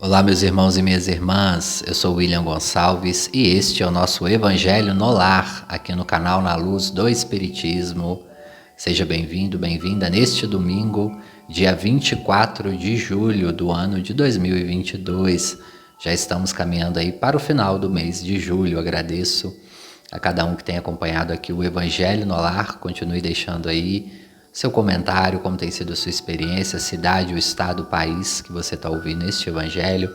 Olá, meus irmãos e minhas irmãs, eu sou William Gonçalves e este é o nosso Evangelho no Lar, aqui no canal Na Luz do Espiritismo. Seja bem-vindo, bem-vinda neste domingo, dia 24 de julho do ano de 2022. Já estamos caminhando aí para o final do mês de julho. Agradeço a cada um que tem acompanhado aqui o Evangelho no Lar. Continue deixando aí seu comentário, como tem sido a sua experiência, a cidade, o estado, o país que você está ouvindo este Evangelho.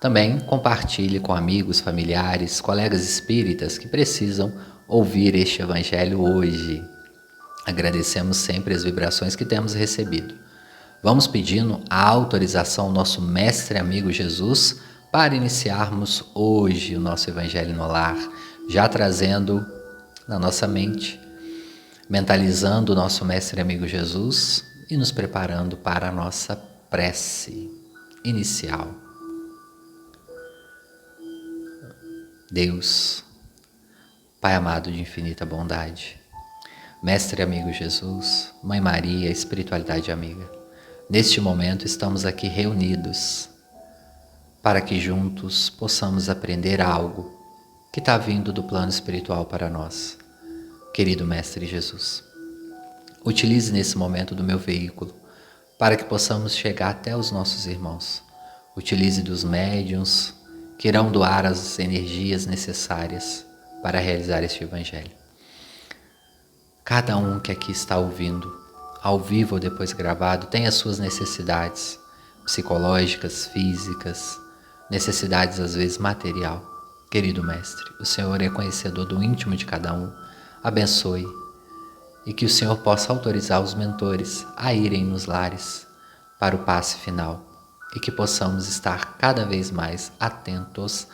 Também compartilhe com amigos, familiares, colegas espíritas que precisam ouvir este Evangelho hoje. Agradecemos sempre as vibrações que temos recebido. Vamos pedindo a autorização ao nosso mestre amigo Jesus para iniciarmos hoje o nosso Evangelho no Lar, já trazendo na nossa mente, mentalizando o nosso mestre amigo Jesus e nos preparando para a nossa prece inicial. Deus, Pai amado de infinita bondade, mestre amigo Jesus, Mãe Maria, espiritualidade amiga, neste momento estamos aqui reunidos para que juntos possamos aprender algo que está vindo do plano espiritual para nós. Querido Mestre Jesus, utilize nesse momento do meu veículo para que possamos chegar até os nossos irmãos. Utilize dos médiuns que irão doar as energias necessárias para realizar este Evangelho. Cada um que aqui está ouvindo, ao vivo ou depois gravado, tem as suas necessidades psicológicas, físicas, necessidades às vezes material. Querido Mestre, o Senhor é conhecedor do íntimo de cada um. Abençoe e que o Senhor possa autorizar os mentores a irem nos lares para o passe final e que possamos estar cada vez mais atentos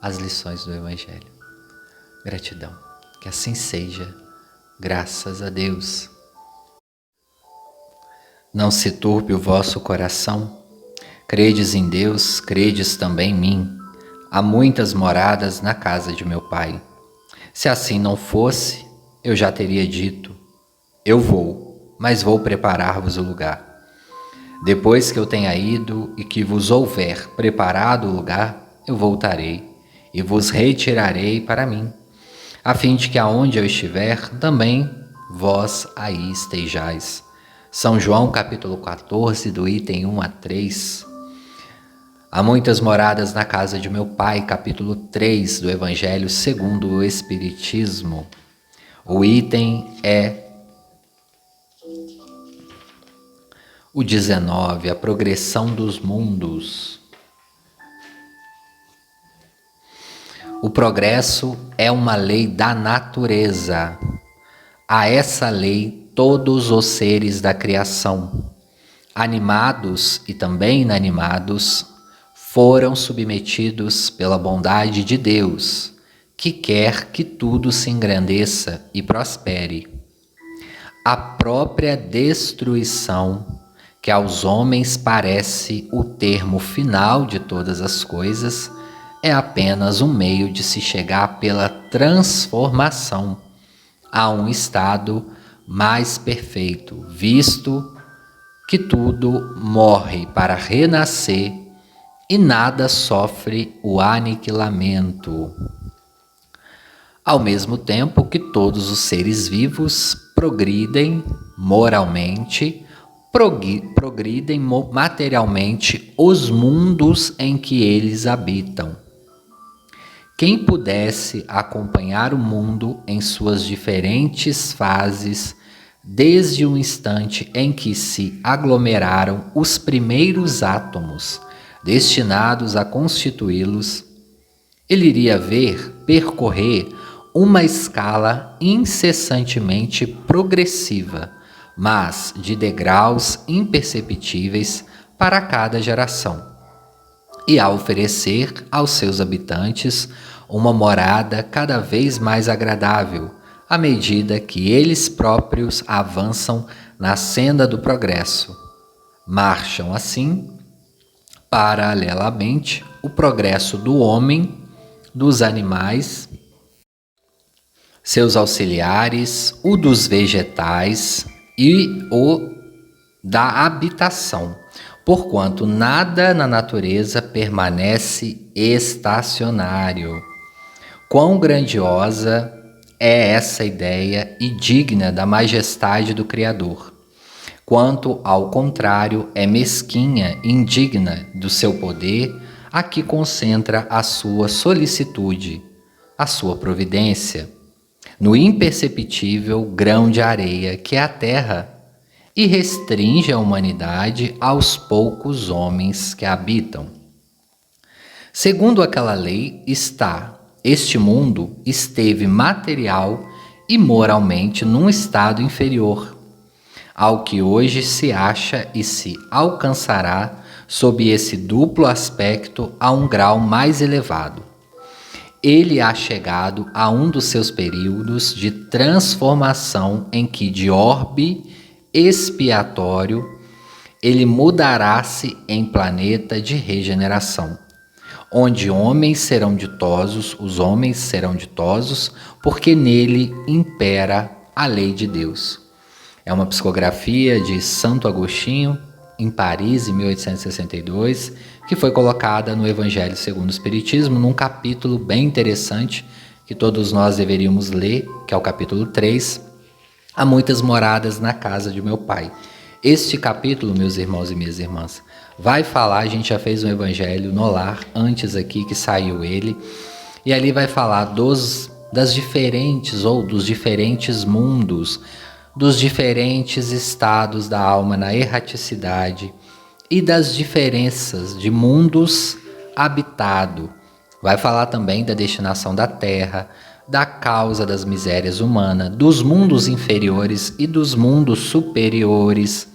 às lições do Evangelho. Gratidão, que assim seja, graças a Deus. Não se turbe o vosso coração, credes em Deus, credes também em mim. Há muitas moradas na casa de meu Pai. Se assim não fosse, eu já teria dito, eu vou, mas vou preparar-vos o lugar. Depois que eu tenha ido e que vos houver preparado o lugar, eu voltarei e vos retirarei para mim, a fim de que aonde eu estiver, também vós aí estejais. São João capítulo 14, do item 1 a 3. Há muitas moradas na casa de meu Pai, capítulo 3 do Evangelho segundo o Espiritismo. O item é o 19, a progressão dos mundos. O progresso é uma lei da natureza. A essa lei todos os seres da criação, animados e também inanimados, foram submetidos pela bondade de Deus, que quer que tudo se engrandeça e prospere. A própria destruição, que aos homens parece o termo final de todas as coisas, é apenas um meio de se chegar pela transformação a um estado mais perfeito, visto que tudo morre para renascer e nada sofre o aniquilamento. Ao mesmo tempo que todos os seres vivos progridem moralmente, progridem materialmente os mundos em que eles habitam. Quem pudesse acompanhar o mundo em suas diferentes fases, desde o instante em que se aglomeraram os primeiros átomos destinados a constituí-los, ele iria percorrer uma escala incessantemente progressiva, mas de degraus imperceptíveis para cada geração, e a oferecer aos seus habitantes uma morada cada vez mais agradável, à medida que eles próprios avançam na senda do progresso. Marcham assim, paralelamente, o progresso do homem, dos animais, seus auxiliares, o dos vegetais e o da habitação, Porquanto nada na natureza permanece estacionário. Quão grandiosa é essa ideia e digna da majestade do Criador. Quanto, ao contrário, é mesquinha e indigna do seu poder, a que concentra a sua solicitude, a sua providência, no imperceptível grão de areia que é a terra, e restringe a humanidade aos poucos homens que a habitam. Segundo aquela lei, este mundo esteve material e moralmente num estado inferior ao que hoje se acha e se alcançará sob esse duplo aspecto a um grau mais elevado. Ele há chegado a um dos seus períodos de transformação em que de orbe expiatório ele mudará-se em planeta de regeneração, onde os homens serão ditosos, porque nele impera a lei de Deus. É uma psicografia de Santo Agostinho, em Paris, em 1862, que foi colocada no Evangelho segundo o Espiritismo, num capítulo bem interessante, que todos nós deveríamos ler, que é o capítulo 3, Há muitas moradas na casa de meu Pai. Este capítulo, meus irmãos e minhas irmãs, vai falar, a gente já fez um Evangelho no Lar, antes aqui que saiu ele, e ali vai falar dos diferentes mundos, dos diferentes estados da alma na erraticidade e das diferenças de mundos habitados. Vai falar também da destinação da Terra, da causa das misérias humanas, dos mundos inferiores e dos mundos superiores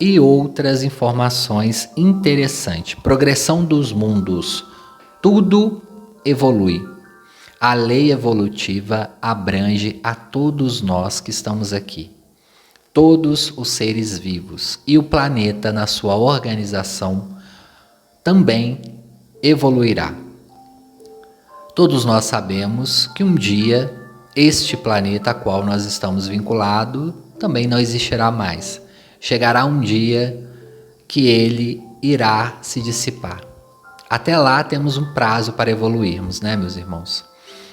e outras informações interessantes. Progressão dos mundos. Tudo evolui. A lei evolutiva abrange a todos nós que estamos aqui, todos os seres vivos, e o planeta na sua organização também evoluirá. Todos nós sabemos que um dia este planeta a qual nós estamos vinculados também não existirá mais. Chegará um dia que ele irá se dissipar. Até lá temos um prazo para evoluirmos, né, meus irmãos?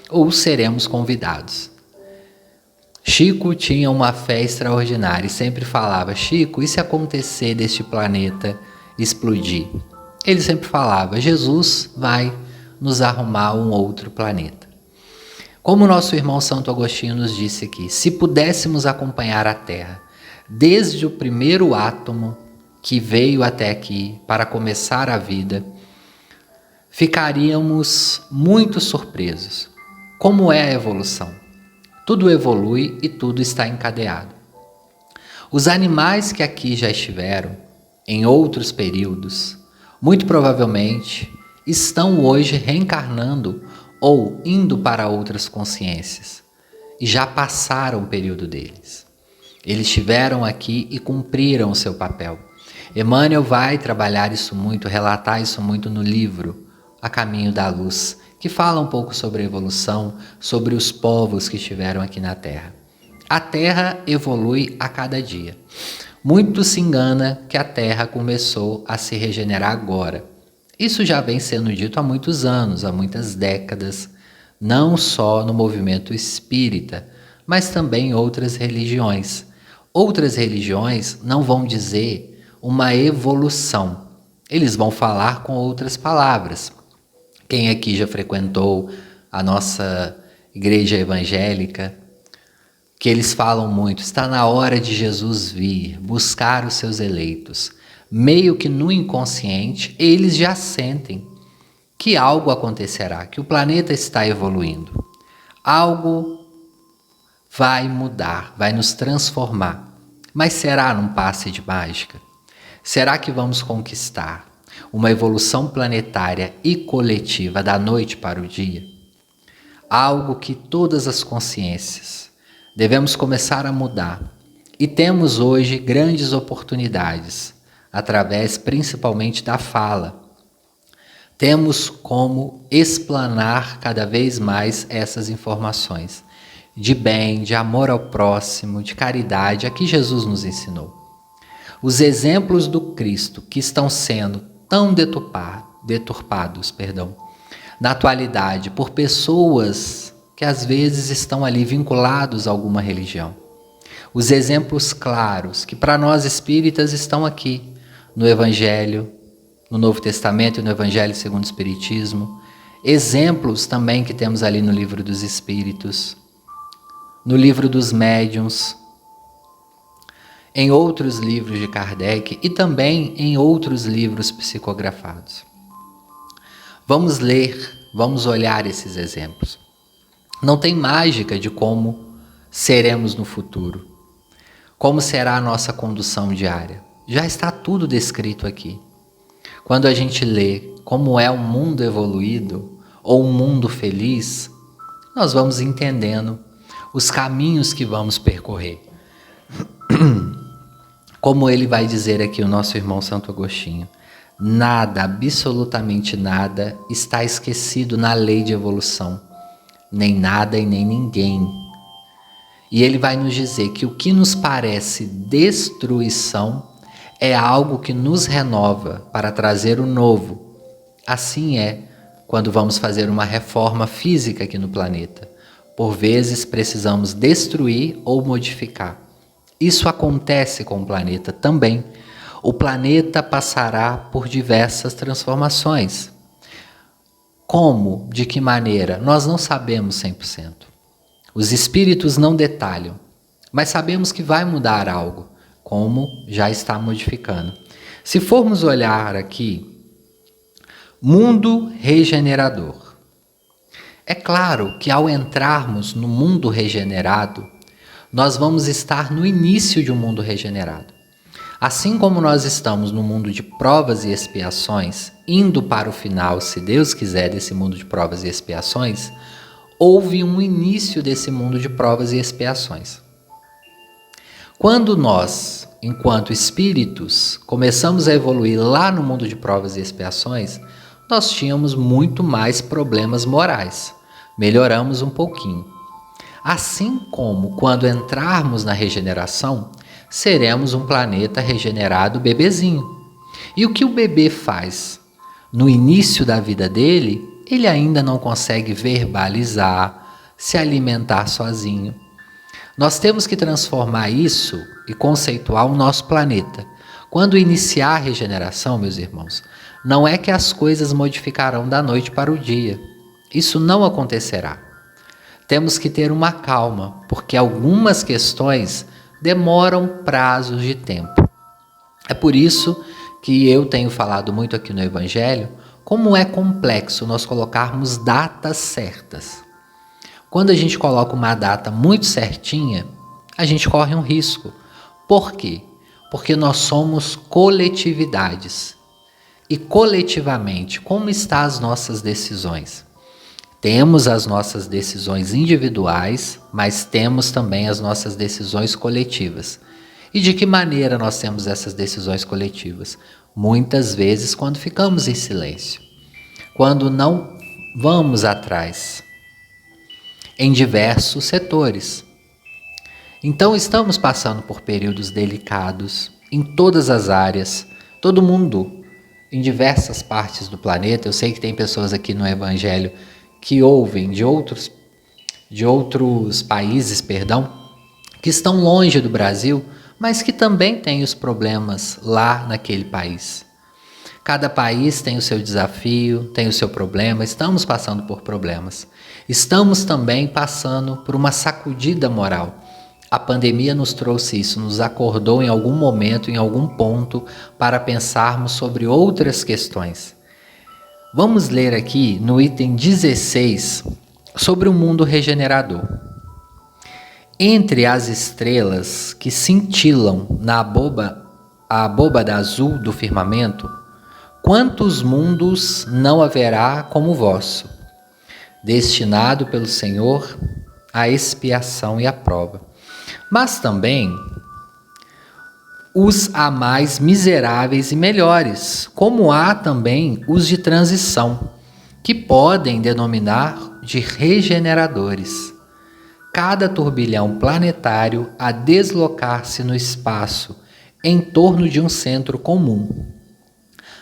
Ou seremos convidados. Chico tinha uma fé extraordinária e sempre falava: Chico, e se acontecer deste planeta explodir? Ele sempre falava: Jesus vai nos arrumar um outro planeta. Como nosso irmão Santo Agostinho nos disse aqui, se pudéssemos acompanhar a Terra desde o primeiro átomo que veio até aqui para começar a vida, ficaríamos muito surpresos. Como é a evolução? Tudo evolui e tudo está encadeado. Os animais que aqui já estiveram, em outros períodos, muito provavelmente estão hoje reencarnando ou indo para outras consciências e já passaram o período deles. Eles estiveram aqui e cumpriram o seu papel. Emmanuel vai trabalhar isso muito, relatar isso muito no livro A Caminho da Luz, que fala um pouco sobre a evolução, sobre os povos que estiveram aqui na Terra. A Terra evolui a cada dia. Muito se engana que a Terra começou a se regenerar agora. Isso já vem sendo dito há muitos anos, há muitas décadas, não só no movimento espírita, mas também em outras religiões. Outras religiões não vão dizer uma evolução, eles vão falar com outras palavras. Quem aqui já frequentou a nossa igreja evangélica, que eles falam muito, está na hora de Jesus vir, buscar os seus eleitos. Meio que no inconsciente, eles já sentem que algo acontecerá, que o planeta está evoluindo. Algo vai mudar, vai nos transformar. Mas será num passe de mágica? Será que vamos conquistar uma evolução planetária e coletiva da noite para o dia? Algo que todas as consciências devemos começar a mudar. E temos hoje grandes oportunidades, através principalmente da fala. Temos como explanar cada vez mais essas informações de bem, de amor ao próximo, de caridade, a que Jesus nos ensinou. Os exemplos do Cristo que estão sendo tão deturpados, na atualidade por pessoas que às vezes estão ali vinculados a alguma religião. Os exemplos claros que para nós espíritas estão aqui no Evangelho, no Novo Testamento e no Evangelho segundo o Espiritismo. Exemplos também que temos ali no Livro dos Espíritos, no Livro dos Médiuns, em outros livros de Kardec e também em outros livros psicografados. Vamos ler, vamos olhar esses exemplos. Não tem mágica de como seremos no futuro, como será a nossa condução diária. Já está tudo descrito aqui. Quando a gente lê como é um mundo evoluído ou um mundo feliz, nós vamos entendendo os caminhos que vamos percorrer. Como ele vai dizer aqui o nosso irmão Santo Agostinho, nada, absolutamente nada, está esquecido na lei de evolução, nem nada e nem ninguém. E ele vai nos dizer que o que nos parece destruição é algo que nos renova para trazer o novo. Assim é quando vamos fazer uma reforma física aqui no planeta. Por vezes precisamos destruir ou modificar. Isso acontece com o planeta também. O planeta passará por diversas transformações. Como? De que maneira? Nós não sabemos 100%. Os espíritos não detalham, mas sabemos que vai mudar algo, como já está modificando. Se formos olhar aqui, mundo regenerador. É claro que ao entrarmos no mundo regenerado, nós vamos estar no início de um mundo regenerado. Assim como nós estamos no mundo de provas e expiações, indo para o final, se Deus quiser, desse mundo de provas e expiações, houve um início desse mundo de provas e expiações. Quando nós, enquanto espíritos, começamos a evoluir lá no mundo de provas e expiações, nós tínhamos muito mais problemas morais. Melhoramos um pouquinho. Assim como quando entrarmos na regeneração, seremos um planeta regenerado bebezinho. E o que o bebê faz no início da vida dele, ele ainda não consegue verbalizar, se alimentar sozinho. Nós temos que transformar isso e conceituar o nosso planeta. Quando iniciar a regeneração, meus irmãos, não é que as coisas modificarão da noite para o dia. Isso não acontecerá. Temos que ter uma calma, porque algumas questões demoram prazos de tempo. É por isso que eu tenho falado muito aqui no Evangelho, como é complexo nós colocarmos datas certas. Quando a gente coloca uma data muito certinha, a gente corre um risco. Por quê? Porque nós somos coletividades. E coletivamente, como estão as nossas decisões? Temos as nossas decisões individuais, mas temos também as nossas decisões coletivas. E de que maneira nós temos essas decisões coletivas? Muitas vezes quando ficamos em silêncio, quando não vamos atrás, em diversos setores. Então estamos passando por períodos delicados em todas as áreas, todo mundo, em diversas partes do planeta. Eu sei que tem pessoas aqui no Evangelho que ouvem de outros países, que estão longe do Brasil, mas que também têm os problemas lá naquele país. Cada país tem o seu desafio, tem o seu problema, estamos passando por problemas. Estamos também passando por uma sacudida moral. A pandemia nos trouxe isso, nos acordou em algum momento, em algum ponto, para pensarmos sobre outras questões. Vamos ler aqui no item 16 sobre o mundo regenerador. Entre as estrelas que cintilam na abóbada azul do firmamento, quantos mundos não haverá como o vosso, destinado pelo Senhor à expiação e à prova. Mas também os há mais miseráveis e melhores, como há também os de transição, que podem denominar de regeneradores. Cada turbilhão planetário a deslocar-se no espaço em torno de um centro comum.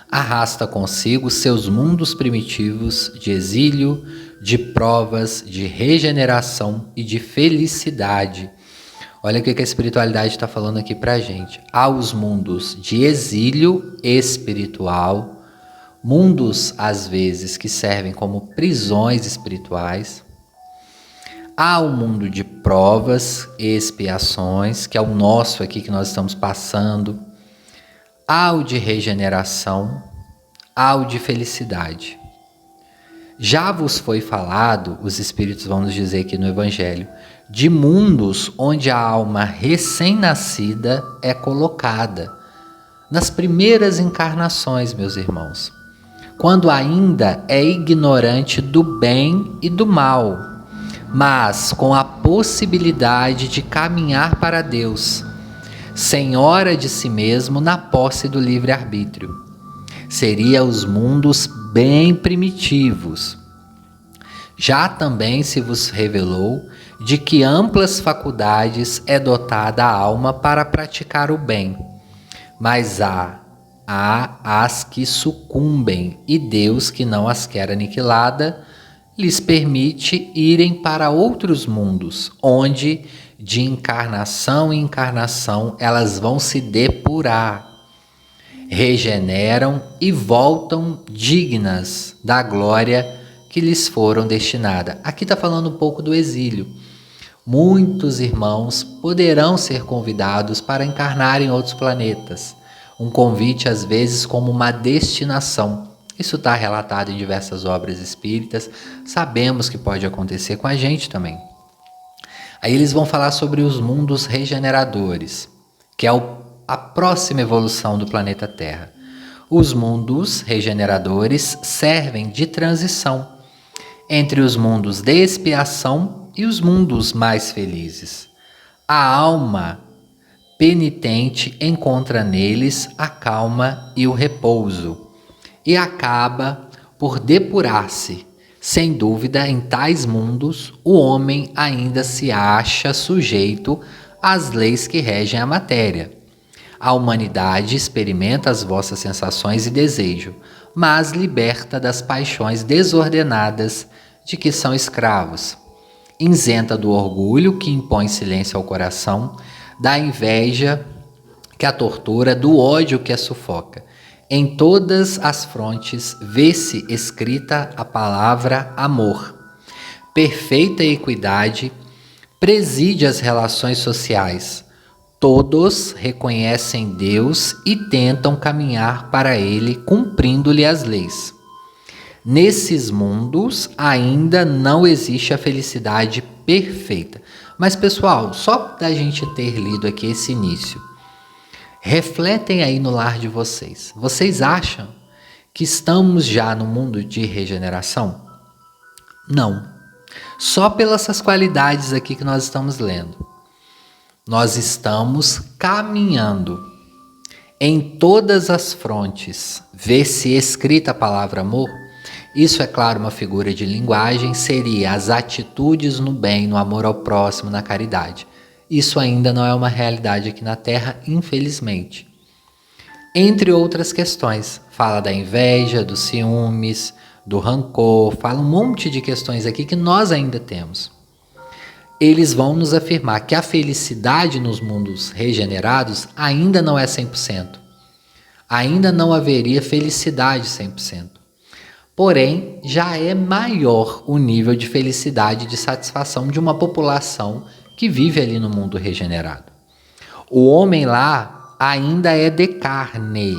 Arrasta consigo seus mundos primitivos de exílio, de provas, de regeneração e de felicidade. Olha o que a espiritualidade está falando aqui para a gente. Há os mundos de exílio espiritual, mundos às vezes que servem como prisões espirituais. Há o mundo de provas e expiações, que é o nosso aqui que nós estamos passando. Há o de regeneração, há o de felicidade. Já vos foi falado, os Espíritos vão nos dizer aqui no Evangelho, de mundos onde a alma recém-nascida é colocada. Nas primeiras encarnações, meus irmãos, quando ainda é ignorante do bem e do mal, mas com a possibilidade de caminhar para Deus, senhora de si mesmo na posse do livre-arbítrio. Seria os mundos bem primitivos. Já também se vos revelou de que amplas faculdades é dotada a alma para praticar o bem, mas há as que sucumbem, e Deus, que não as quer aniquilada, lhes permite irem para outros mundos, onde, de encarnação em encarnação, elas vão se depurar, regeneram e voltam dignas da glória que lhes foram destinada. Aqui está falando um pouco do exílio. Muitos irmãos poderão ser convidados para encarnar em outros planetas. Um convite, às vezes, como uma destinação. Isso está relatado em diversas obras espíritas. Sabemos que pode acontecer com a gente também. Aí eles vão falar sobre os mundos regeneradores, que é a próxima evolução do planeta Terra. Os mundos regeneradores servem de transição entre os mundos de expiação e os mundos mais felizes. A alma penitente encontra neles a calma e o repouso, e acaba por depurar-se. Sem dúvida, em tais mundos, o homem ainda se acha sujeito às leis que regem a matéria. A humanidade experimenta as vossas sensações e desejo, mas liberta das paixões desordenadas de que são escravos. Isenta do orgulho que impõe silêncio ao coração, da inveja que a tortura, do ódio que a sufoca. Em todas as frontes vê-se escrita a palavra amor. Perfeita equidade preside as relações sociais. Todos reconhecem Deus e tentam caminhar para Ele, cumprindo-lhe as leis. Nesses mundos ainda não existe a felicidade perfeita. Mas, pessoal, só da gente ter lido aqui esse início, refletem aí no lar de vocês. Vocês acham que estamos já no mundo de regeneração? Não. Só pelas essas qualidades aqui que nós estamos lendo. Nós estamos caminhando em todas as frontes. Vê-se escrita a palavra amor. Isso, é claro, uma figura de linguagem, seria as atitudes no bem, no amor ao próximo, na caridade. Isso ainda não é uma realidade aqui na Terra, infelizmente. Entre outras questões, fala da inveja, dos ciúmes, do rancor, fala um monte de questões aqui que nós ainda temos. Eles vão nos afirmar que a felicidade nos mundos regenerados ainda não é 100%. Ainda não haveria felicidade 100%. Porém, já é maior o nível de felicidade e de satisfação de uma população que vive ali no mundo regenerado. O homem lá ainda é de carne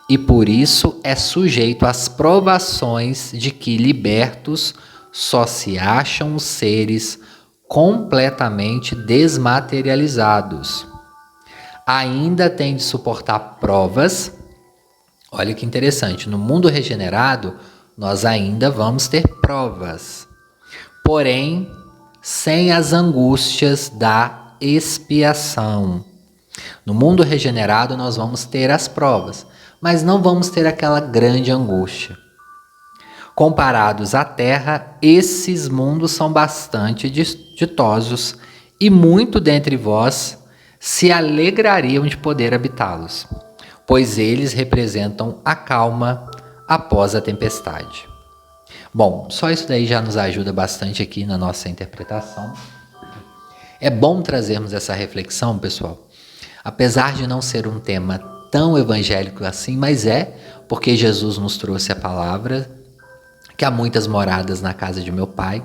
e por isso é sujeito às provações de que, libertos, só se acham os seres completamente desmaterializados. Ainda tem de suportar provas. Olha que interessante, no mundo regenerado nós ainda vamos ter provas, porém sem as angústias da expiação. No mundo regenerado nós vamos ter as provas, mas não vamos ter aquela grande angústia. Comparados à Terra, esses mundos são bastante ditosos e muito dentre vós se alegrariam de poder habitá-los, pois eles representam a calma após a tempestade. Bom, só isso daí já nos ajuda bastante aqui na nossa interpretação. É bom trazermos essa reflexão, pessoal, apesar de não ser um tema tão evangélico assim, mas porque Jesus nos trouxe a palavra, que há muitas moradas na casa de meu Pai.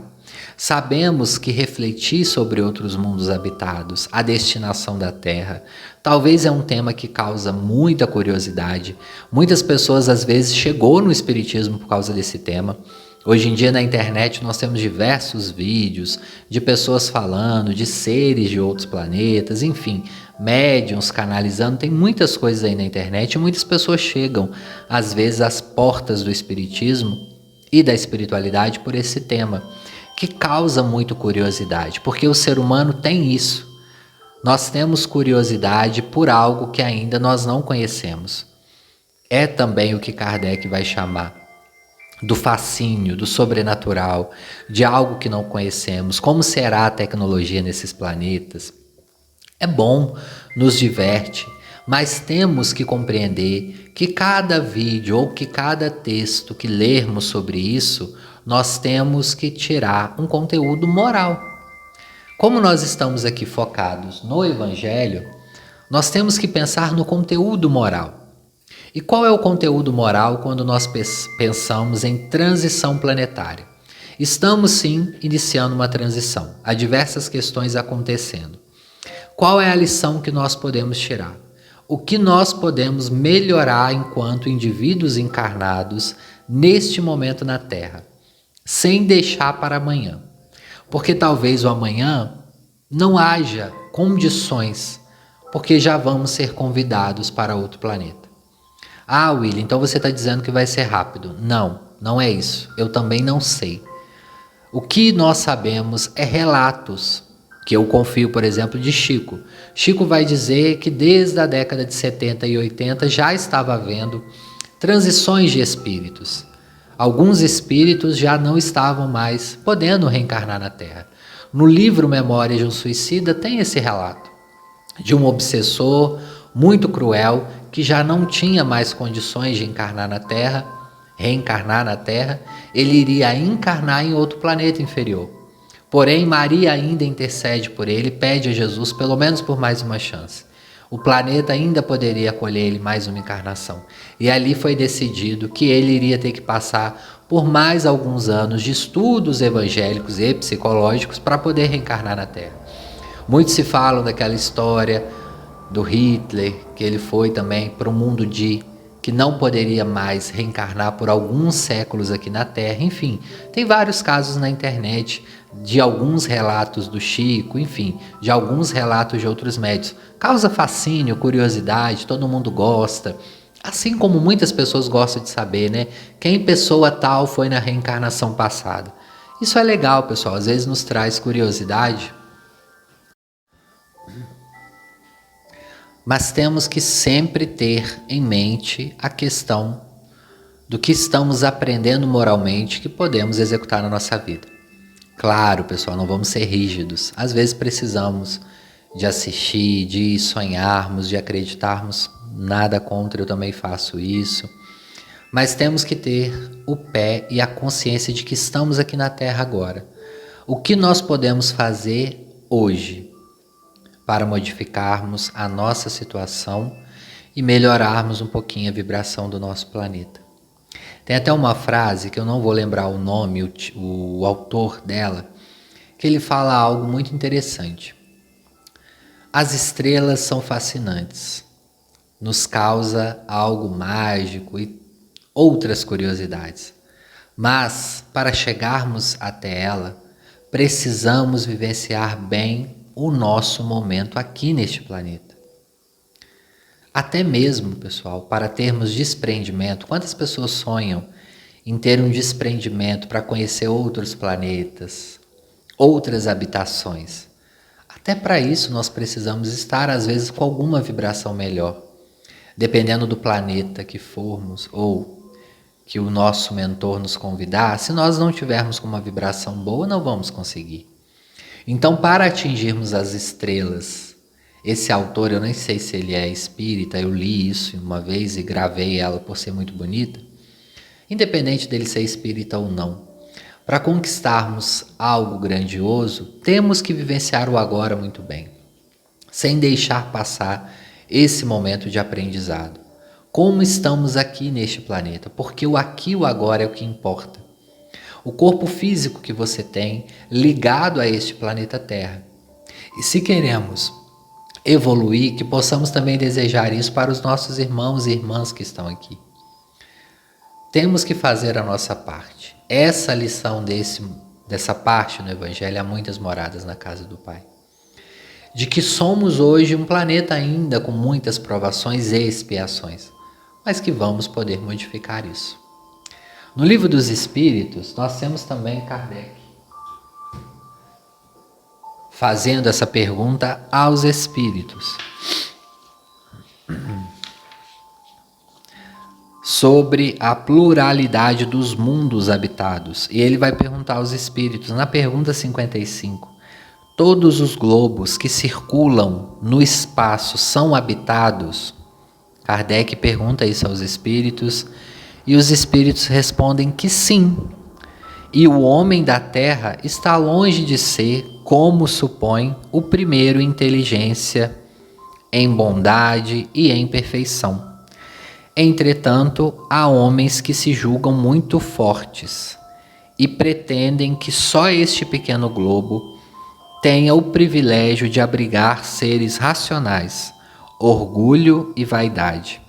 Sabemos que refletir sobre outros mundos habitados, a destinação da Terra, talvez é um tema que causa muita curiosidade. Muitas pessoas às vezes chegou no Espiritismo por causa desse tema. Hoje em dia na internet nós temos diversos vídeos de pessoas falando de seres de outros planetas, enfim, médiuns canalizando, tem muitas coisas aí na internet e muitas pessoas chegam às vezes às portas do Espiritismo e da espiritualidade por esse tema, que causa muito curiosidade, porque o ser humano tem isso. Nós temos curiosidade por algo que ainda nós não conhecemos. É também o que Kardec vai chamar do fascínio, do sobrenatural, de algo que não conhecemos. Como será a tecnologia nesses planetas? É bom, nos diverte, mas temos que compreender que cada vídeo ou que cada texto que lermos sobre isso, nós temos que tirar um conteúdo moral. Como nós estamos aqui focados no Evangelho, nós temos que pensar no conteúdo moral. E qual é o conteúdo moral quando nós pensamos em transição planetária? Estamos sim iniciando uma transição, há diversas questões acontecendo. Qual é a lição que nós podemos tirar? O que nós podemos melhorar enquanto indivíduos encarnados neste momento na Terra, sem deixar para amanhã? Porque talvez o amanhã não haja condições, porque já vamos ser convidados para outro planeta. Ah, William, então você está dizendo que vai ser rápido. Não, não é isso. Eu também não sei. O que nós sabemos é relatos, que eu confio, por exemplo, de Chico. Chico vai dizer que desde a década de 70 e 80 já estava havendo transições de espíritos. Alguns espíritos já não estavam mais podendo reencarnar na Terra. No livro Memórias de um Suicida tem esse relato de um obsessor muito cruel que já não tinha mais condições de encarnar na Terra, reencarnar na Terra, ele iria encarnar em outro planeta inferior. Porém, Maria ainda intercede por ele, pede a Jesus pelo menos por mais uma chance. O planeta ainda poderia acolher ele mais uma encarnação. E ali foi decidido que ele iria ter que passar por mais alguns anos de estudos evangélicos e psicológicos para poder reencarnar na Terra. Muitos se falam daquela história do Hitler, que ele foi também para um mundo que não poderia mais reencarnar por alguns séculos aqui na Terra. Enfim, tem vários casos na internet de alguns relatos do Chico, enfim, de alguns relatos de outros médiuns. Causa fascínio, curiosidade, todo mundo gosta. Assim como muitas pessoas gostam de saber, né? Quem pessoa tal foi na reencarnação passada. Isso é legal, pessoal, às vezes nos traz curiosidade. Mas temos que sempre ter em mente a questão do que estamos aprendendo moralmente que podemos executar na nossa vida. Claro, pessoal, não vamos ser rígidos. Às vezes precisamos de assistir, de sonharmos, de acreditarmos. Nada contra, eu também faço isso. Mas temos que ter o pé e a consciência de que estamos aqui na Terra agora. O que nós podemos fazer hoje para modificarmos a nossa situação e melhorarmos um pouquinho a vibração do nosso planeta? Tem até uma frase, que eu não vou lembrar o nome, o autor dela, que ele fala algo muito interessante. As estrelas são fascinantes, nos causa algo mágico e outras curiosidades. Mas, para chegarmos até ela, precisamos vivenciar bem o nosso momento aqui neste planeta. Até mesmo, pessoal, para termos desprendimento, quantas pessoas sonham em ter um desprendimento para conhecer outros planetas, outras habitações? Até para isso nós precisamos estar, às vezes, com alguma vibração melhor. Dependendo do planeta que formos ou que o nosso mentor nos convidar, se nós não tivermos com uma vibração boa, não vamos conseguir. Então, para atingirmos as estrelas Esse autor, eu nem sei se ele é espírita, eu li isso uma vez e gravei ela por ser muito bonita. Independente dele ser espírita ou não, para conquistarmos algo grandioso, temos que vivenciar o agora muito bem, sem deixar passar esse momento de aprendizado. Como estamos aqui neste planeta, porque o aqui e o agora é o que importa. O corpo físico que você tem ligado a este planeta Terra. E se queremos evoluir, que possamos também desejar isso para os nossos irmãos e irmãs que estão aqui. Temos que fazer a nossa parte. Essa lição dessa parte no Evangelho, há muitas moradas na casa do Pai. De que somos hoje um planeta ainda com muitas provações e expiações, mas que vamos poder modificar isso. No Livro dos Espíritos, nós temos também Kardec fazendo essa pergunta aos espíritos sobre a pluralidade dos mundos habitados. E ele vai perguntar aos espíritos, na pergunta 55, todos os globos que circulam no espaço são habitados? Kardec pergunta isso aos espíritos e os espíritos respondem que sim. E o homem da Terra está longe de ser, como supõe, o primeiro em inteligência, em bondade e em perfeição. Entretanto, há homens que se julgam muito fortes e pretendem que só este pequeno globo tenha o privilégio de abrigar seres racionais, orgulho e vaidade.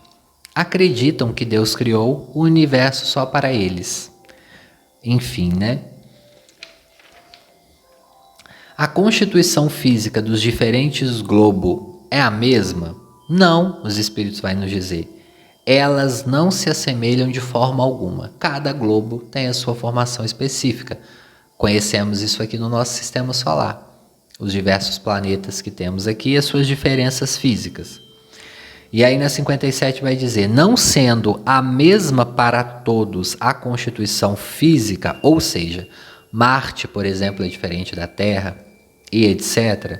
Acreditam que Deus criou o universo só para eles. Enfim, né? A constituição física dos diferentes globos é a mesma? Não, os espíritos vão nos dizer. Elas não se assemelham de forma alguma. Cada globo tem a sua formação específica. Conhecemos isso aqui no nosso sistema solar. Os diversos planetas que temos aqui e as suas diferenças físicas. E aí na 57 vai dizer, não sendo a mesma para todos a constituição física, ou seja, Marte, por exemplo, é diferente da Terra, e etc.,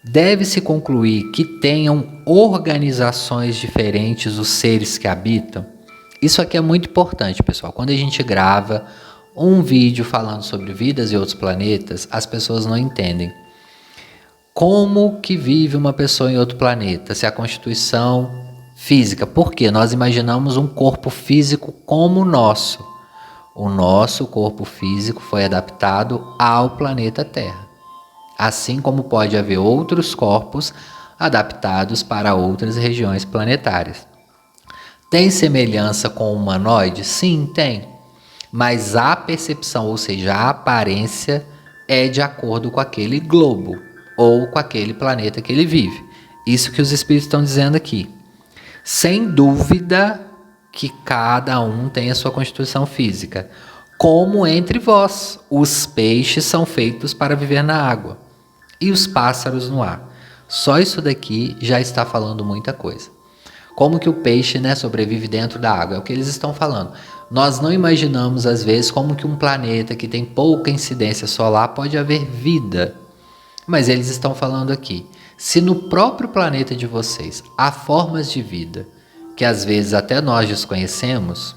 deve-se concluir que tenham organizações diferentes os seres que habitam. Isso aqui é muito importante, pessoal. Quando a gente grava um vídeo falando sobre vidas e outros planetas, as pessoas não entendem. Como que vive uma pessoa em outro planeta? Se a constituição física, porque nós imaginamos um corpo físico como o nosso. O nosso corpo físico foi adaptado ao planeta Terra. Assim como pode haver outros corpos adaptados para outras regiões planetárias. Tem semelhança com o humanoide? Sim, tem. Mas a percepção, ou seja, a aparência, é de acordo com aquele globo ou com aquele planeta que ele vive. Isso que os espíritos estão dizendo aqui. Sem dúvida que cada um tem a sua constituição física. Como entre vós, os peixes são feitos para viver na água e os pássaros no ar. Só isso daqui já está falando muita coisa. Como que o peixe, sobrevive dentro da água? É o que eles estão falando. Nós não imaginamos, às vezes, como que um planeta que tem pouca incidência solar pode haver vida. Mas eles estão falando aqui, se no próprio planeta de vocês há formas de vida que às vezes até nós desconhecemos,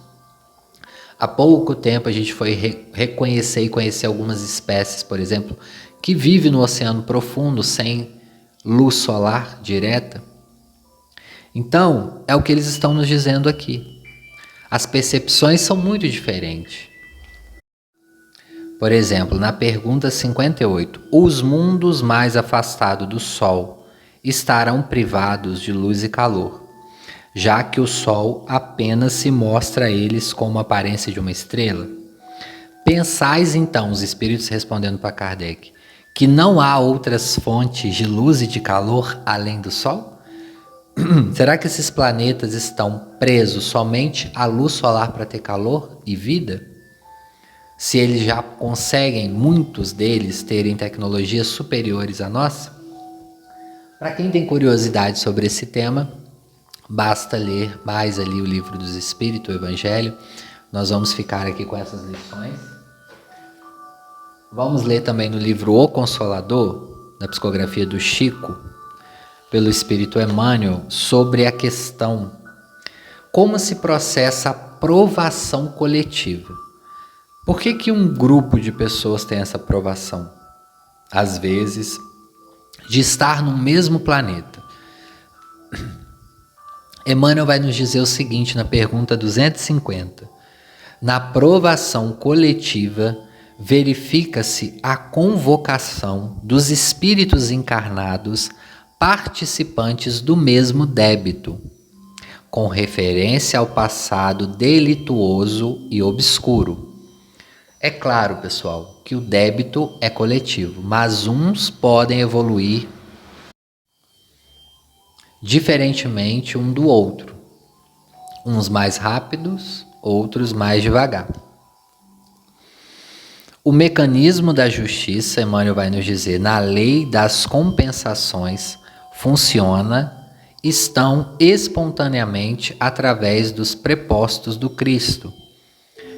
há pouco tempo a gente foi reconhecer e conhecer algumas espécies, por exemplo, que vivem no oceano profundo sem luz solar direta. Então, é o que eles estão nos dizendo aqui. As percepções são muito diferentes. Por exemplo, na pergunta 58, os mundos mais afastados do Sol estarão privados de luz e calor, já que o Sol apenas se mostra a eles como a aparência de uma estrela? Pensais então, os espíritos respondendo para Kardec, que não há outras fontes de luz e de calor além do Sol? Será que esses planetas estão presos somente à luz solar para ter calor e vida? Se eles já conseguem, muitos deles, terem tecnologias superiores à nossa? Para quem tem curiosidade sobre esse tema, basta ler mais ali o Livro dos Espíritos, o Evangelho. Nós vamos ficar aqui com essas lições. Vamos ler também no livro O Consolador, da psicografia do Chico, pelo Espírito Emmanuel sobre a questão como se processa a provação coletiva. Por que que um grupo de pessoas tem essa provação? Às vezes, de estar no mesmo planeta. Emmanuel vai nos dizer o seguinte na pergunta 250. Na provação coletiva, verifica-se a convocação dos espíritos encarnados participantes do mesmo débito, com referência ao passado delituoso e obscuro. É claro, pessoal, que o débito é coletivo, mas uns podem evoluir diferentemente um do outro. Uns mais rápidos, outros mais devagar. O mecanismo da justiça, Emmanuel vai nos dizer, na lei das compensações, funciona, estão espontaneamente através dos prepostos do Cristo,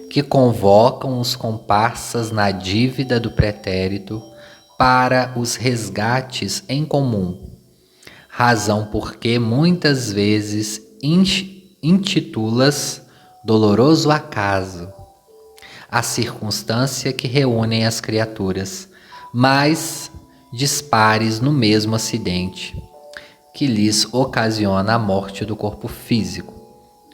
que convocam os comparsas na dívida do pretérito para os resgates em comum, razão porque muitas vezes intitulas doloroso acaso a circunstância que reúnem as criaturas, mais dispares no mesmo acidente, que lhes ocasiona a morte do corpo físico,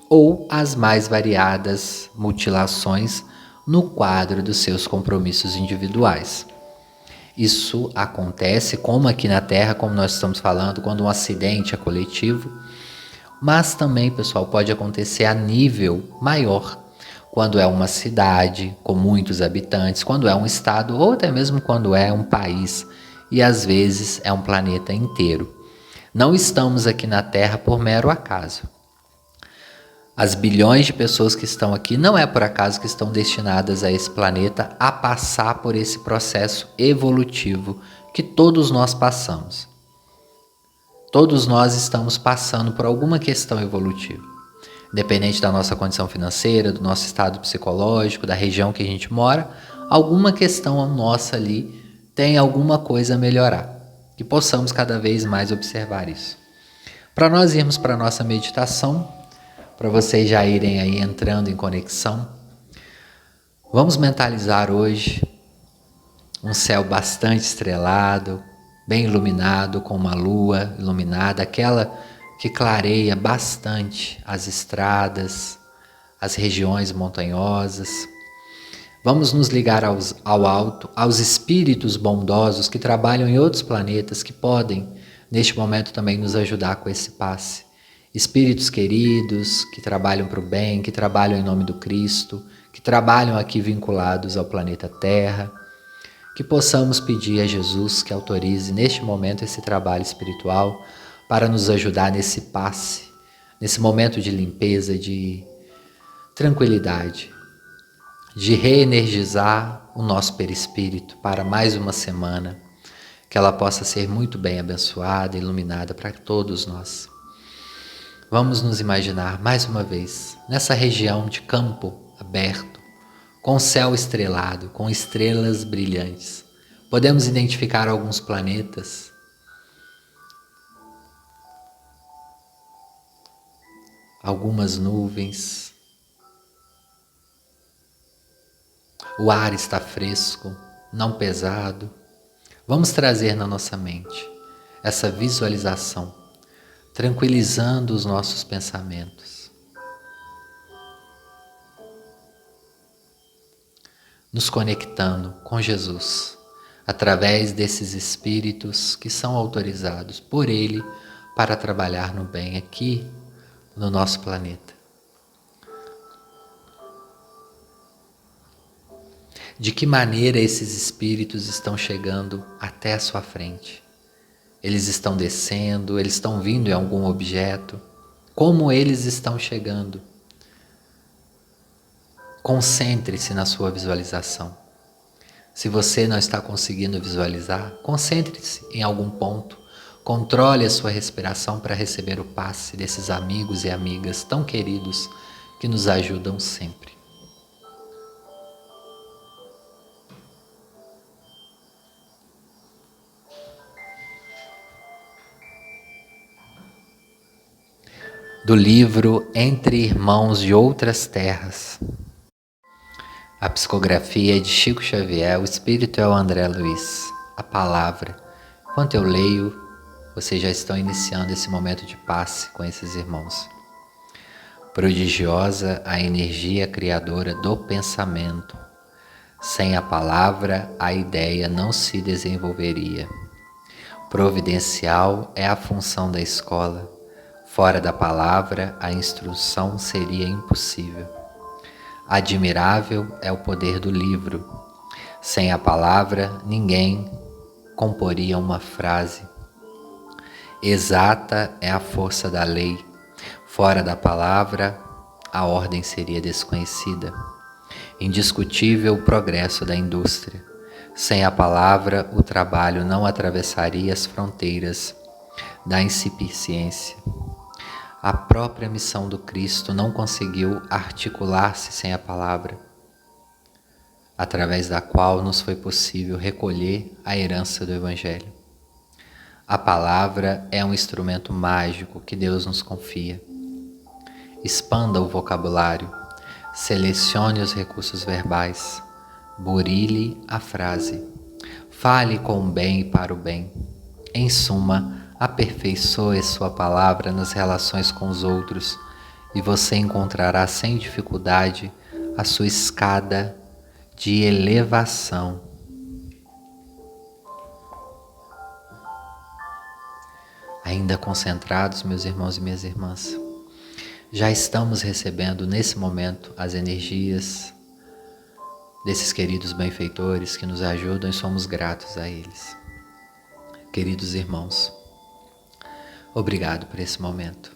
ou as mais variadas mutilações no quadro dos seus compromissos individuais. Isso acontece, como aqui na Terra, como nós estamos falando, quando um acidente é coletivo, mas também, pessoal, pode acontecer a nível maior, quando é uma cidade com muitos habitantes, quando é um estado ou até mesmo quando é um país e às vezes é um planeta inteiro. Não estamos aqui na Terra por mero acaso. As bilhões de pessoas que estão aqui não é por acaso que estão destinadas a esse planeta a passar por esse processo evolutivo que todos nós passamos. Todos nós estamos passando por alguma questão evolutiva. Independente da nossa condição financeira, do nosso estado psicológico, da região que a gente mora, alguma questão nossa ali tem alguma coisa a melhorar. Que possamos cada vez mais observar isso. Para nós irmos para a nossa meditação, para vocês já irem aí entrando em conexão, vamos mentalizar hoje um céu bastante estrelado, bem iluminado, com uma lua iluminada, aquela que clareia bastante as estradas, as regiões montanhosas. Vamos nos ligar ao alto, aos espíritos bondosos que trabalham em outros planetas, que podem, neste momento, também nos ajudar com esse passe. Espíritos queridos, que trabalham para o bem, que trabalham em nome do Cristo, que trabalham aqui vinculados ao planeta Terra, que possamos pedir a Jesus que autorize neste momento esse trabalho espiritual para nos ajudar nesse passe, nesse momento de limpeza, de tranquilidade, de reenergizar o nosso perispírito para mais uma semana, que ela possa ser muito bem abençoada e iluminada para todos nós. Vamos nos imaginar mais uma vez nessa região de campo aberto, com céu estrelado, com estrelas brilhantes. Podemos identificar alguns planetas, algumas nuvens. O ar está fresco, não pesado. Vamos trazer na nossa mente essa visualização, tranquilizando os nossos pensamentos. Nos conectando com Jesus, através desses espíritos que são autorizados por Ele para trabalhar no bem aqui no nosso planeta. De que maneira esses espíritos estão chegando até a sua frente? Eles estão descendo, eles estão vindo em algum objeto? Como eles estão chegando? Concentre-se na sua visualização. Se você não está conseguindo visualizar, concentre-se em algum ponto. Controle a sua respiração para receber o passe desses amigos e amigas tão queridos que nos ajudam sempre. do livro Entre Irmãos de Outras Terras. A psicografia é de Chico Xavier, o espírito é o André Luiz. A palavra. Enquanto eu leio, vocês já estão iniciando esse momento de passe com esses irmãos. Prodigiosa a energia criadora do pensamento. Sem a palavra, a ideia não se desenvolveria. Providencial é a função da escola. Fora da palavra, a instrução seria impossível. Admirável é o poder do livro. Sem a palavra, ninguém comporia uma frase. Exata é a força da lei. Fora da palavra, a ordem seria desconhecida. Indiscutível o progresso da indústria. Sem a palavra, o trabalho não atravessaria as fronteiras da insuficiência. A própria missão do Cristo não conseguiu articular-se sem a palavra, através da qual nos foi possível recolher a herança do Evangelho. A palavra é um instrumento mágico que Deus nos confia. Expanda o vocabulário, selecione os recursos verbais, burile a frase, fale com o bem e para o bem. Em suma, aperfeiçoe sua palavra nas relações com os outros e você encontrará sem dificuldade a sua escada de elevação. Ainda concentrados, meus irmãos e minhas irmãs, já estamos recebendo nesse momento as energias desses queridos benfeitores que nos ajudam e somos gratos a eles. Queridos irmãos, obrigado por esse momento.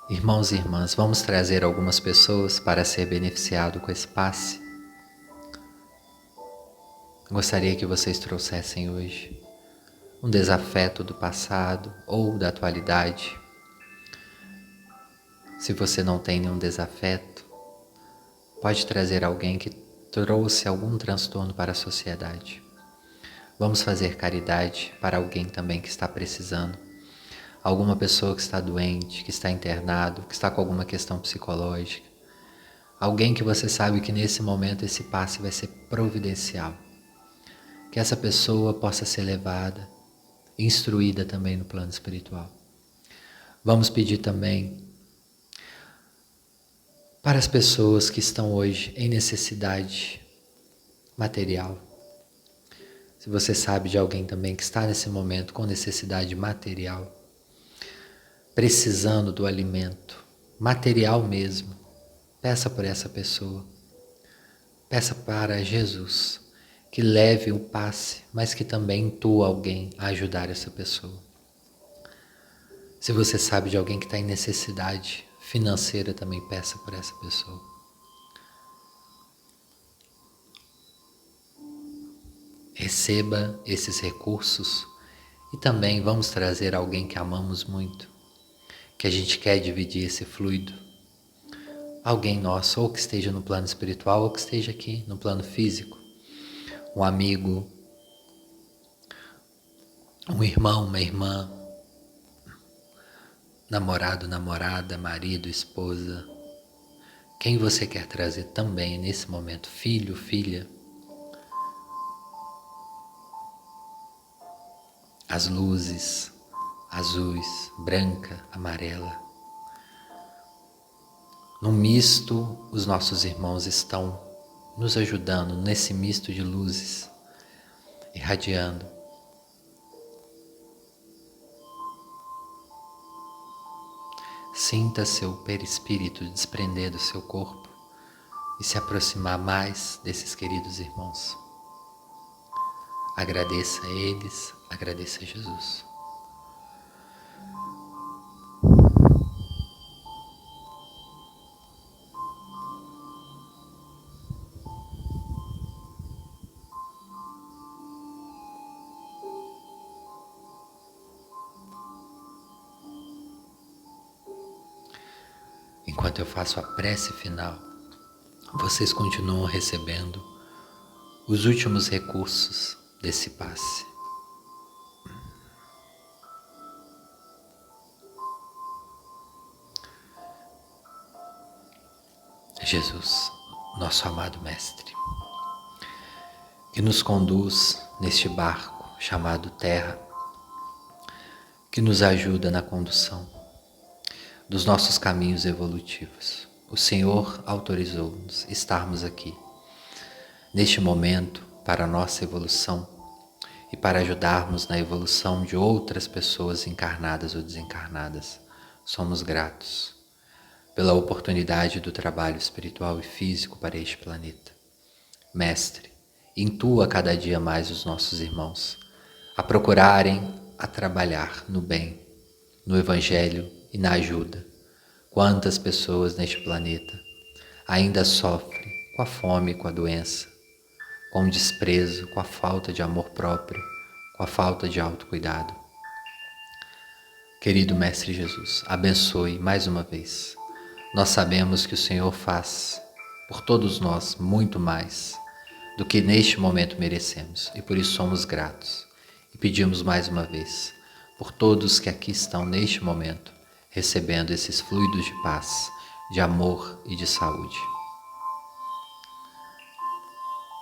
Irmãos e irmãs, vamos trazer algumas pessoas para ser beneficiado com esse passe. Gostaria que vocês trouxessem hoje um desafeto do passado ou da atualidade. Se você não tem nenhum desafeto, pode trazer alguém que trouxe algum transtorno para a sociedade. Vamos fazer caridade para alguém também que está precisando. Alguma pessoa que está doente, que está internado, que está com alguma questão psicológica. Alguém que você sabe que nesse momento esse passe vai ser providencial. Que essa pessoa possa ser levada, instruída também no plano espiritual. Vamos pedir também para as pessoas que estão hoje em necessidade material. Se você sabe de alguém também que está nesse momento com necessidade material, precisando do alimento, material mesmo, peça por essa pessoa. Peça para Jesus que leve o passe, mas que também intua alguém a ajudar essa pessoa. Se você sabe de alguém que está em necessidade financeira, também peça por essa pessoa. Receba esses recursos e também vamos trazer alguém que amamos muito, que a gente quer dividir esse fluido. Alguém nosso, ou que esteja no plano espiritual, ou que esteja aqui no plano físico. Um amigo, um irmão, uma irmã, namorado, namorada, marido, esposa. Quem você quer trazer também nesse momento? Filho, filha. As luzes azuis, branca, amarela. No misto, os nossos irmãos estão nos ajudando nesse misto de luzes, irradiando. Sinta seu perispírito desprender do seu corpo e se aproximar mais desses queridos irmãos. Agradeça a eles, agradeça a Jesus. Enquanto eu faço a prece final, vocês continuam recebendo os últimos recursos desse passe. Jesus, nosso amado Mestre, que nos conduz neste barco chamado Terra, que nos ajuda na condução dos nossos caminhos evolutivos. O Senhor autorizou-nos estarmos aqui, neste momento, para a nossa evolução e para ajudarmos na evolução de outras pessoas encarnadas ou desencarnadas. Somos gratos pela oportunidade do trabalho espiritual e físico para este planeta. Mestre, intua cada dia mais os nossos irmãos a procurarem a trabalhar no bem, no Evangelho e na ajuda. Quantas pessoas neste planeta ainda sofrem com a fome, com a doença, com o desprezo, com a falta de amor próprio, com a falta de autocuidado. Querido Mestre Jesus, abençoe mais uma vez. Nós sabemos que o Senhor faz por todos nós muito mais do que neste momento merecemos e por isso somos gratos. E pedimos mais uma vez por todos que aqui estão neste momento recebendo esses fluidos de paz, de amor e de saúde.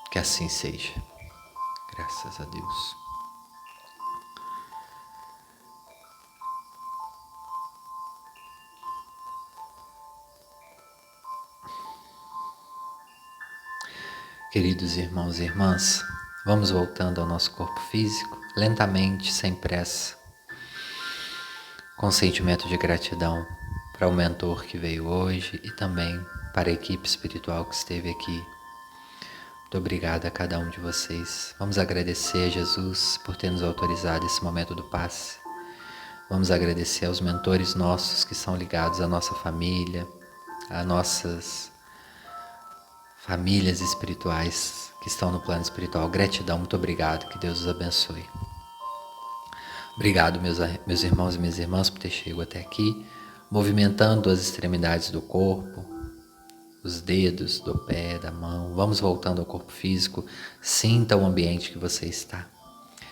Que assim seja. Graças a Deus. Queridos irmãos e irmãs, vamos voltando ao nosso corpo físico, lentamente, sem pressa, com sentimento de gratidão para o mentor que veio hoje e também para a equipe espiritual que esteve aqui. Muito obrigado a cada um de vocês. Vamos agradecer a Jesus por ter nos autorizado esse momento do passe. Vamos agradecer aos mentores nossos que são ligados à nossa família, a nossas famílias espirituais que estão no plano espiritual. Gratidão, muito obrigado, que Deus os abençoe. Obrigado, meus irmãos e minhas irmãs, por ter chegado até aqui, movimentando as extremidades do corpo, os dedos do pé, da mão. Vamos voltando ao corpo físico. Sinta o ambiente que você está.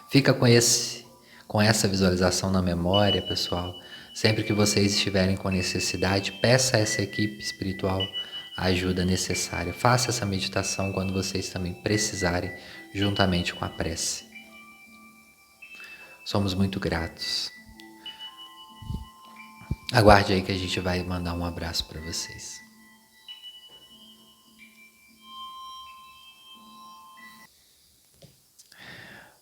Fica com essa visualização na memória, pessoal. Sempre que vocês estiverem com necessidade, peça a essa equipe espiritual a ajuda necessária. Faça essa meditação quando vocês também precisarem, juntamente com a prece. Somos muito gratos. Aguarde aí que a gente vai mandar um abraço para vocês.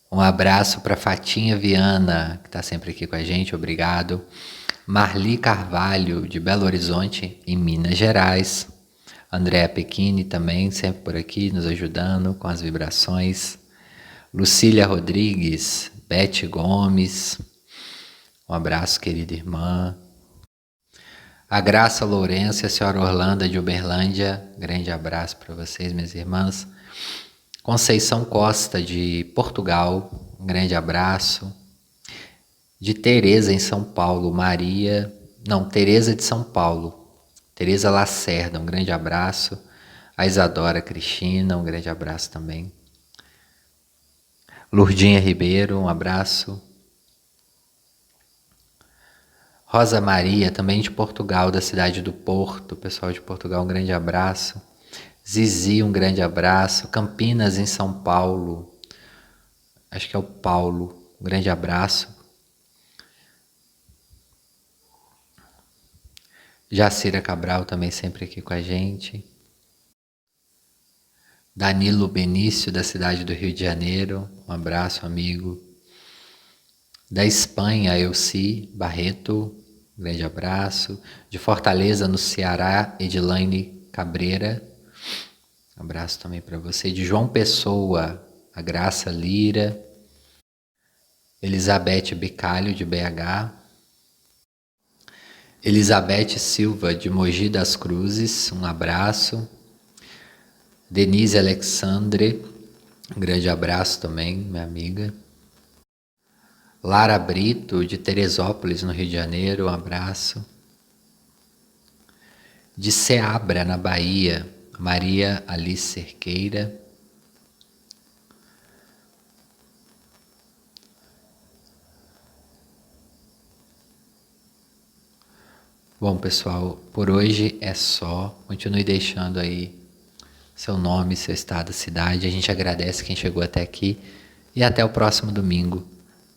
Um abraço para Fatinha Viana, que está sempre aqui com a gente, obrigado. Marli Carvalho, de Belo Horizonte, em Minas Gerais. Andréa Pequini também, sempre por aqui, nos ajudando com as vibrações. Lucília Rodrigues, Beth Gomes, um abraço, querida irmã. A Graça Lourenço e a senhora Orlando de Uberlândia, grande abraço para vocês, minhas irmãs. Conceição Costa, de Portugal, um grande abraço. De Tereza, em São Paulo, Tereza de São Paulo, Tereza Lacerda, um grande abraço. A Isadora Cristina, um grande abraço também. Lurdinha Ribeiro, um abraço. Rosa Maria, também de Portugal, da cidade do Porto, pessoal de Portugal, um grande abraço. Zizi, um grande abraço. Campinas, em São Paulo, acho que é o Paulo, um grande abraço. Jacira Cabral também sempre aqui com a gente. Danilo Benício, da cidade do Rio de Janeiro, um abraço, amigo. Da Espanha, Elci Barreto, um grande abraço. De Fortaleza, no Ceará, Edilaine Cabreira, um abraço também para você. De João Pessoa, a Graça Lira. Elizabeth Bicalho, de BH. Elizabeth Silva, de Mogi das Cruzes, um abraço. Denise Alexandre, um grande abraço também, minha amiga. Lara Brito, de Teresópolis, no Rio de Janeiro, um abraço. De Ceabra, na Bahia, Maria Alice Cerqueira. Bom, pessoal, por hoje é só. Continue deixando aí seu nome, seu estado, cidade. A gente agradece quem chegou até aqui e até o próximo domingo,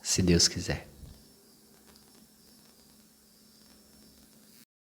se Deus quiser.